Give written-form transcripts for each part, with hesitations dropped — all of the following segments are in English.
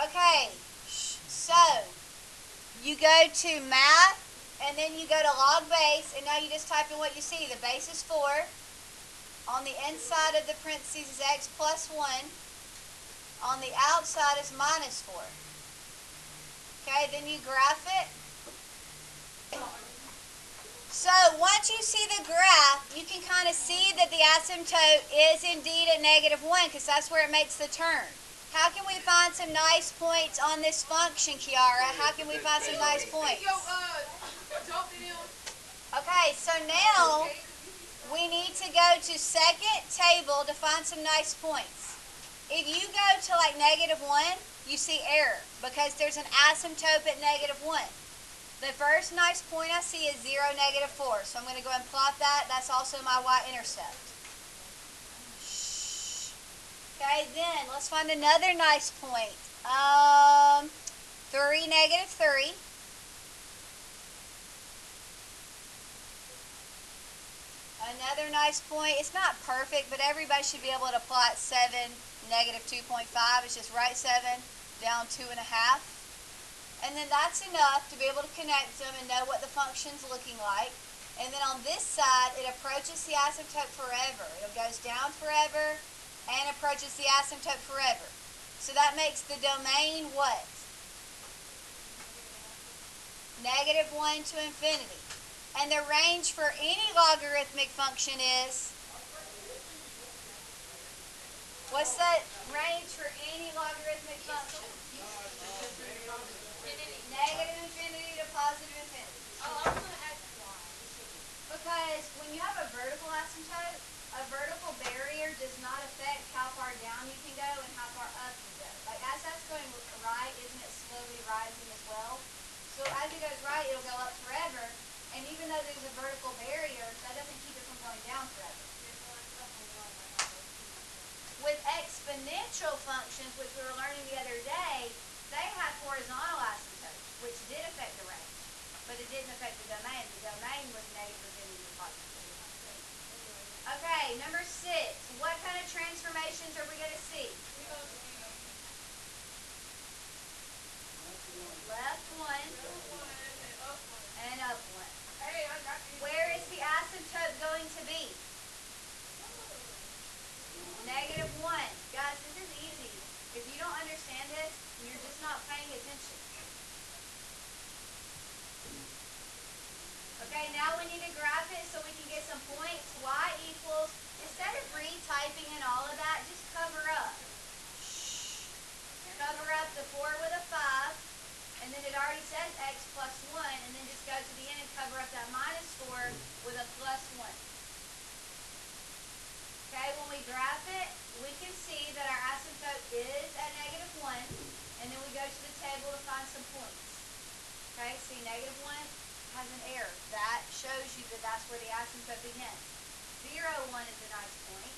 Okay, so you go to math, and then you go to log base, and now you just type in what you see. The base is 4. On the inside of the parentheses is x plus 1. On the outside is minus 4. Okay, then you graph it. So once you see the graph, you can kind of see that the asymptote is indeed at -1 because that's where it makes the turn. How can we find some nice points on this function, Kiara? How can we find some nice points? Okay, so now we need to go to second table to find some nice points. If you go to like -1, you see error because there's an asymptote at -1. The first nice point I see is 0, -4. So I'm going to go and plot that. That's also my y-intercept. Okay, then let's find another nice point. 3, -3. Another nice point. It's not perfect, but everybody should be able to plot 7, -2.5. It's just right 7, down 2.5. And then that's enough to be able to connect them and know what the function's looking like. And then on this side, it approaches the asymptote forever. It goes down forever and approaches the asymptote forever. So that makes the domain what? -1 to infinity. And the range for any logarithmic function is? What's the range for any logarithmic function? -infinity to +infinity. Because when you have a vertical asymptote, a vertical barrier does not affect how far down you can go and how far up you go. Like as that's going right, isn't it slowly rising as well? So as it goes right, it'll go up forever. And even though there's a vertical barrier, that doesn't keep it from going down forever. With exponential functions, which we were learning the other day, they have horizontal asymptotes, which did affect the range, but it didn't affect the domain. The domain was -infinity to +infinity. Okay, number 6. What kind of transformations are we going to see? Left 1 and up 1. Where is the asymptote going to be? -1. Guys, this is easy. If you don't understand this, you're just not paying attention. Okay, now we need to graph it so we can get some points. Y equals, instead of retyping and all of that, just cover up. Cover up the 4 with a 5, and then it already says x plus 1, and then just go to the end and cover up that -4 with a +1. Okay, when we graph it, we can see that our asymptote is at -1, and then we go to the table to find some points. Okay, see -1 has an error. That shows you that that's where the asymptote begins. 0, 1 is a nice point.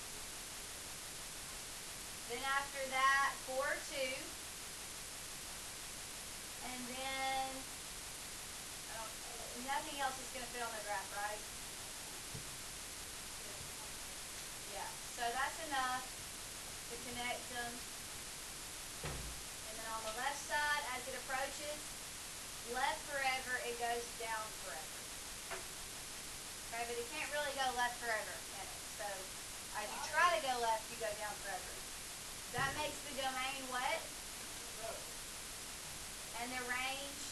Then after that, 4, 2. And then, nothing else is going to fit on the graph, right? Yeah, so that's enough to connect them. And then on the left side, as it approaches left forever, it goes down forever. Okay, but it can't really go left forever, can it? So as you try to go left, you go down forever. That makes the domain what? And the range?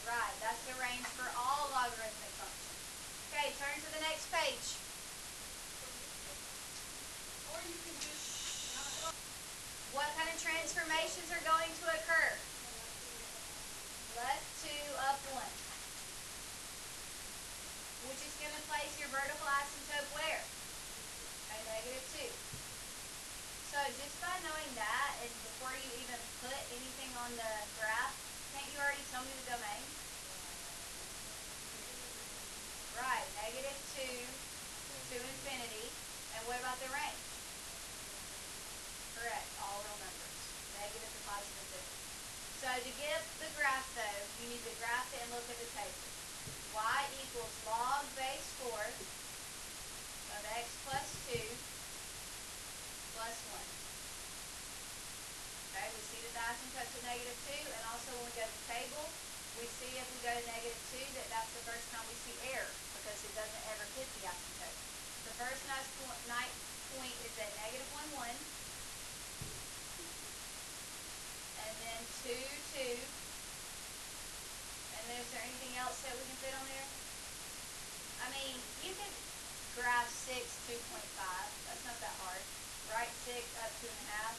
Right, that's the range for all logarithmic functions. Okay, turn to the next page. What kind of transformations are going to occur? Left 2, up 1. Which is going to place your vertical asymptote where? At -2. So just by knowing that, and before you even put anything on the graph, can't you already tell me the domain? Right, -2 to infinity. And what about the range? Correct, all real numbers. Negative to +infinity. So to get the graph though, you need to graph it and look at the table. Y equals log base 4 of x plus 2 plus 1. Okay, which asymptote's at -2, and also when we go to the table, we see if we go to -2 that that's the first time we see error because it doesn't ever hit the asymptote. The first nice point is at -1, 1, and then 2, 2, and then is there anything else that we can fit on there? I mean, you could graph 6, 2.5. That's not that hard. Right 6 up 2.5.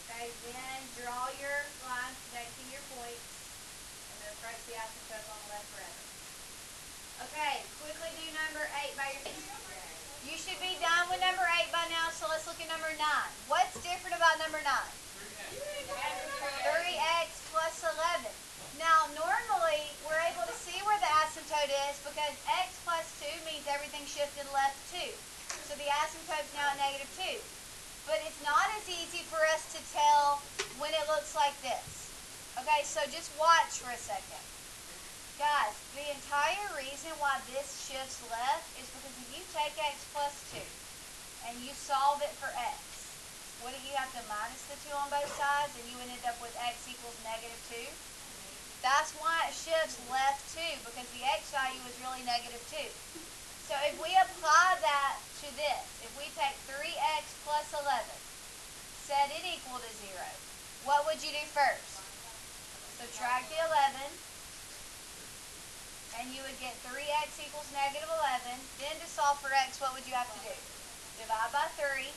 Okay, then draw your line connecting your points, and then approach the asymptote on the left forever. Okay, quickly do number 8 by yourself. You should be done with number 8 by now, so let's look at number 9. What's different about number 9? 3x plus 11. Now, normally, we're able to see where the asymptote is because x plus 2 means everything shifted left 2. So the asymptote's now at -2. But it's not as easy for us to tell when it looks like this. Okay, so just watch for a second. Guys, the entire reason why this shifts left is because if you take x plus 2 and you solve it for x, wouldn't you have to minus the 2 on both sides and you would end up with x equals -2? That's why it shifts left 2, because the x value is really -2. So if we apply that to this, if we take 3x plus 11, set it equal to 0, what would you do first? Subtract the 11, and you would get 3x equals -11. Then to solve for x, what would you have to do? Divide by 3.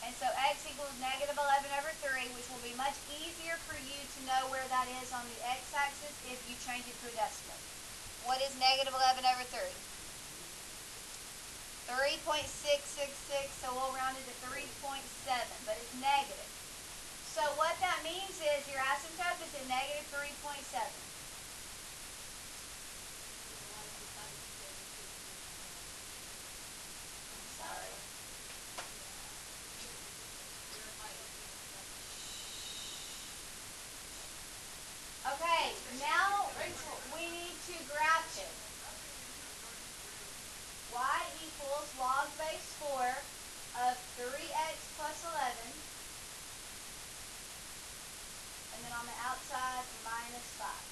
And so x equals -11/3, which will be much easier for you to know where that is on the x-axis if you change it to a decimal. What is -11/3? 3.666, so we'll round it to 3.7, but it's negative. So what that means is your asymptote is at -3.7. Sorry. Okay, now we need to graph it. Y equals log base 4 of 3x plus 11, and then on the outside, -5.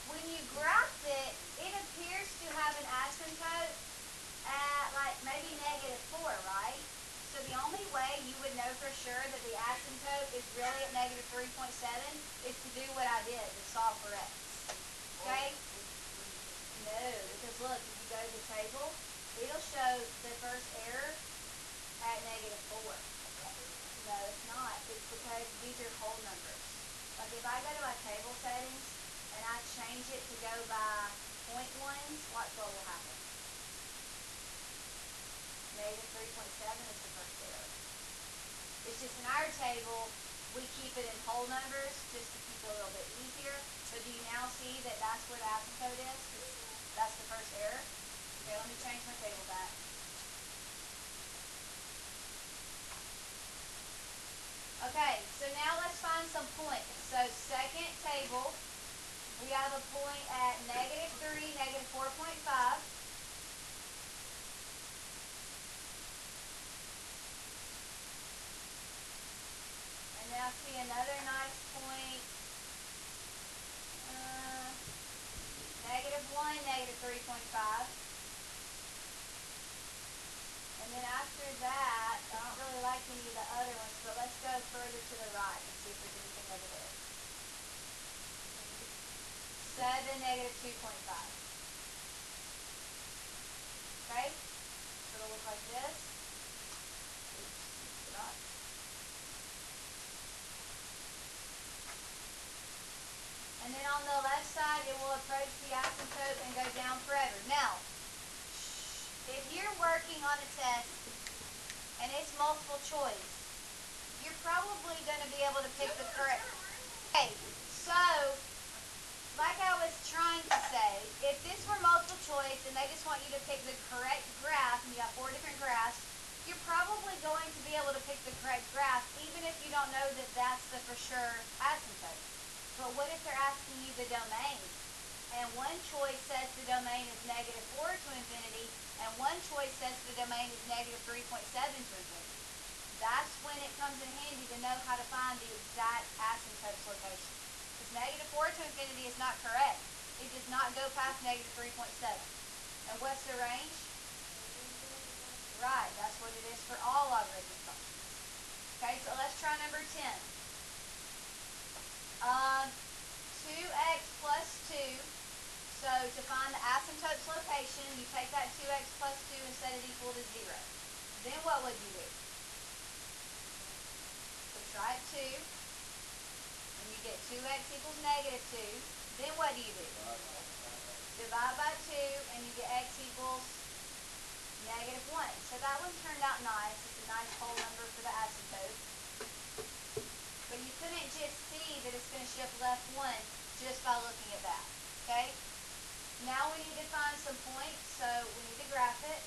When you graph it, it appears to have an asymptote at like maybe -4, right? So the only way you would know for sure that the asymptote is really at -3.7 is to do what I did, to solve for x. Okay? No, because look, if you go to the table, it'll show the first error at -4. No, it's not. It's because these are whole numbers. Like if I go to my table settings and I change it to go by point ones, watch what will happen. -3.7 is the first error. It's just in our table, we keep it in whole numbers just to keep it a little bit easier. But do you now see that that's where the asymptote is? That's the first error. Okay, let me change my table back. Okay, so now let's find some points. So second table, we have a point at -3, -4.5. And then I see another nice point, -1, -3.5. And then after that, I don't really like any of the other ones, but let's go further to the right and see if there's anything over there. 7, -2.5. Okay? So it'll look like this. Oops, forgot. And then on the left side, it will approach the asymptote and go down forever. Now, if you're working on a test and it's multiple choice, you're probably going to be able to pick the correct. Okay, so like I was trying to say, if this were multiple choice and they just want you to pick the correct graph, and you have 4 different graphs, you're probably going to be able to pick the correct graph even if you don't know that that's the for sure asymptote. But what if they're asking you the domain? And one choice says the domain is -4 to infinity, and one choice says the domain is -3.7 to infinity. That's when know how to find the exact asymptote's location. Because negative 4 to infinity is not correct. It does not go past negative 3.7. And what's the range? Right, that's what it is for all logarithmic functions. Okay, so let's try number 10. 2x plus 2. So to find the asymptote's location, you take that 2x plus 2 and set it equal to 0. Then what would you do? Subtract 2, and you get 2x equals negative 2. Then what do? Divide by 2, and you get x equals negative 1. So that one turned out nice. It's a nice whole number for the asymptote. But you couldn't just see that it's going to shift left 1 just by looking at that. Okay? Now we need to find some points, so we need to graph it.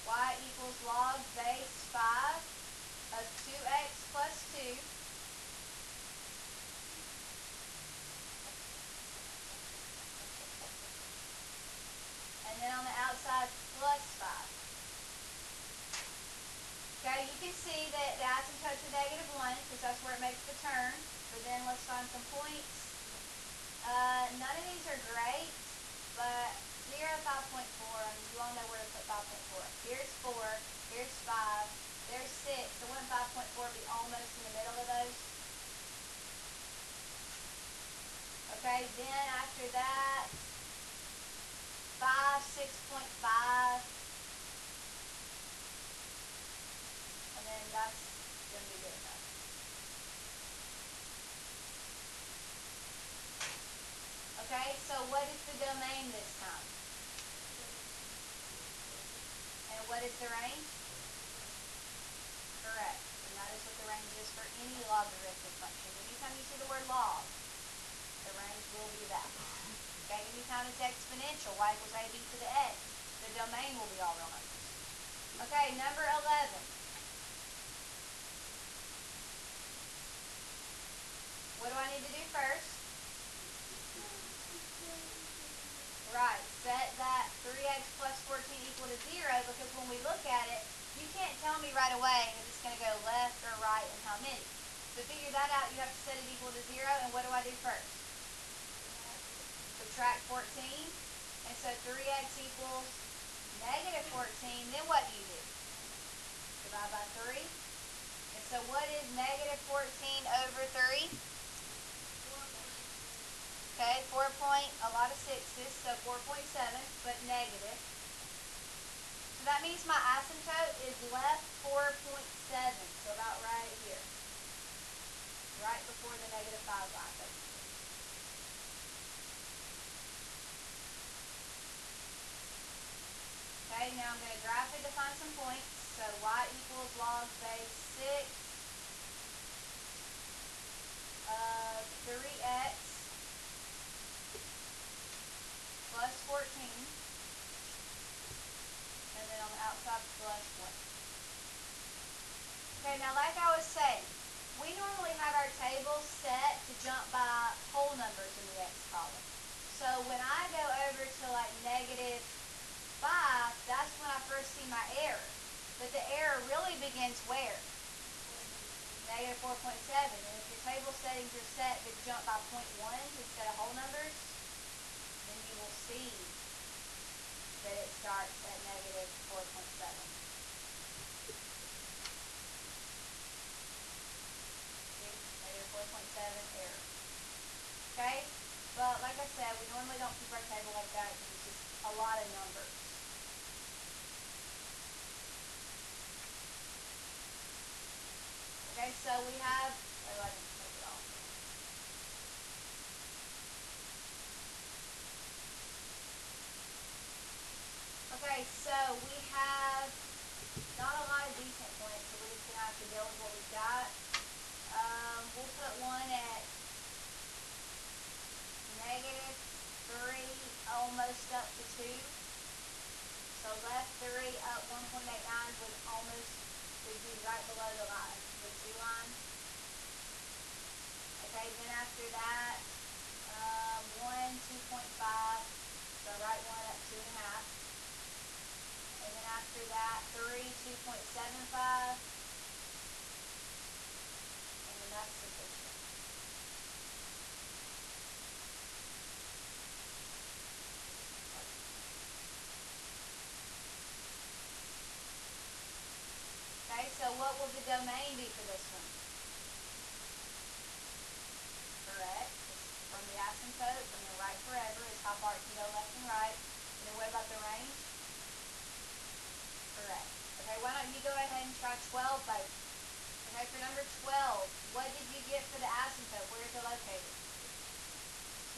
Y equals log base 5 of 2x plus 2. And then on the outside, plus 5. Okay, you can see that the asymptote's a negative 1 because that's where it makes the turn. But then let's find some points. None of these are great, but 0, 5.4, I mean, you all know where to put 5.4. Here's 4, here's 5, there's 6. So wouldn't 5.4 be almost in the middle of those? Okay, then after that, 5, 6.5. And then that's going to be good enough. Okay, so what is the domain this time? And what is the range? Correct. And that is what the range is for any logarithmic function. Anytime you see the word log, the range will be that. Okay, anytime it's exponential, y equals ab to the x, the domain will be all real numbers. Okay, number 11. What do I need to do first? Right, set that 3x plus 14 equal to 0, because when we look at it, you can't tell me right away if it's going to go left or right and how many. To figure that out, you have to set it equal to 0, and what do I do first? Subtract 14, and so 3x equals negative 14, then what do? Divide by 3. And so what is negative 14 over 3? Okay, 4 point, a lot of 6's, so 4.7, but negative. So that means my asymptote is left 4.7, so about right here. Right before the negative 5 line, basically. Okay, now I'm going to graph it to find some points. So y equals log base 6 of 3x plus 14. And then on the outside, plus 1. Okay, now like I was saying, we normally have our table set to jump by whole numbers in the x column. So when I go over to like negative 5, that's when I first see my error. But the error really begins where? Negative 4.7. And if your table settings are set to jump by 0.1s instead of whole numbers, then you will see that it starts at negative 4.7. Negative 4.7 error. Okay? But like I said, we normally don't keep our table like that because it's just a lot of numbers. Okay, so we have, oh, I didn't take it off. Okay, so we have not a lot of decent points, so we're just going to have to deal with what we've got. We'll put one at negative 3, almost up to 2. So left 3 up 1.89 would be right below the line, the 2 line. Okay, then after that, 1, 2.5, so right 1 up 2.5. And then after the domain be for this one? Correct. It's from the asymptote, and then right forever is how far it can go left and right. And then what about the range? Correct. Okay, why don't you go ahead and try 12, baby? Okay, for number 12, what did you get for the asymptote? Where is it located?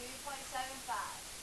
2.75.